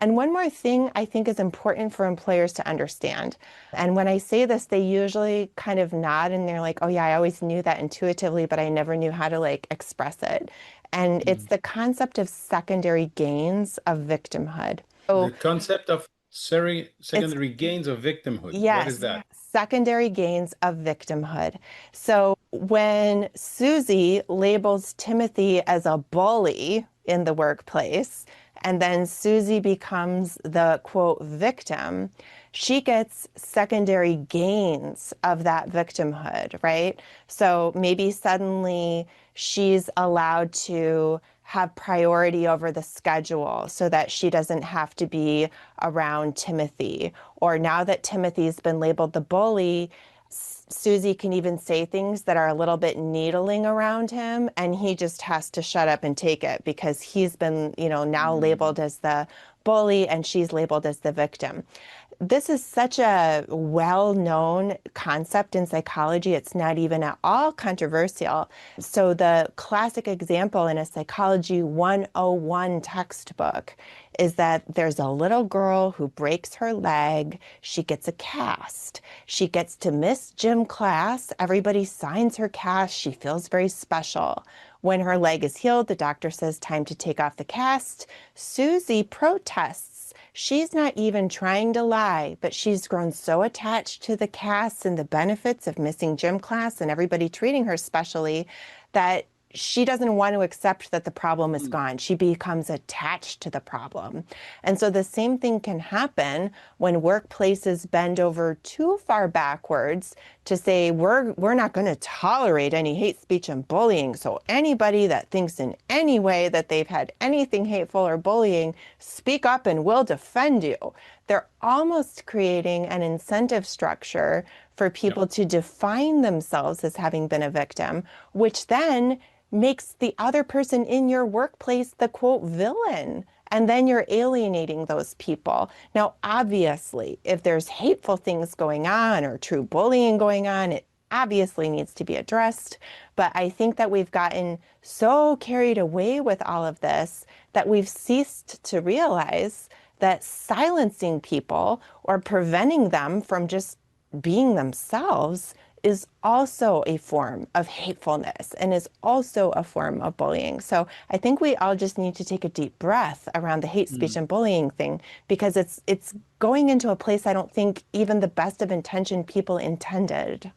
And one more thing I think is important for employers to understand. And when I say this, they usually kind of nod and they're like, oh yeah, I always knew that intuitively, but I never knew how to like express it. And it's Mm. the concept of secondary gains of victimhood. The So concept of it's, secondary gains of victimhood. What is yes, that? secondary gains of victimhood. So when Susie labels Timothy as a bully in the workplace, and then Susie becomes the quote victim, she gets secondary gains of that victimhood, right? So maybe suddenly she's allowed to have priority over the schedule so that she doesn't have to be around Timothy. Or now that Timothy's been labeled the bully, Susie can even say things that are a little bit needling around him, and he just has to shut up and take it because he's been, now labeled Mm. as the bully and she's labeled as the victim. This is such a well-known concept in psychology. It's not even at all controversial. So the classic example in a Psychology 101 textbook is that there's a little girl who breaks her leg. She gets a cast. She gets to miss gym class. Everybody signs her cast. She feels very special. When her leg is healed, the doctor says time to take off the cast. Susie protests. She's not even trying to lie, but she's grown so attached to the cast and the benefits of missing gym class and everybody treating her specially that she doesn't want to accept that the problem is Mm. gone. She becomes attached to the problem. And so the same thing can happen when workplaces bend over too far backwards to say we're not going to tolerate any hate speech and bullying. So anybody that thinks in any way that they've had anything hateful or bullying, speak up and we'll defend you. They're almost creating an incentive structure for Yeah. people to define themselves as having been a victim, which then makes the other person in your workplace the quote villain. And then you're alienating those people. Now, obviously, if there's hateful things going on or true bullying going on, it obviously needs to be addressed. But I think that we've gotten so carried away with all of this that we've ceased to realize that silencing people or preventing them from just being themselves is also a form of hatefulness and is also a form of bullying. So I think we all just need to take a deep breath around the hate speech Mm. and bullying thing because it's going into a place I don't think even the best of intentioned people intended.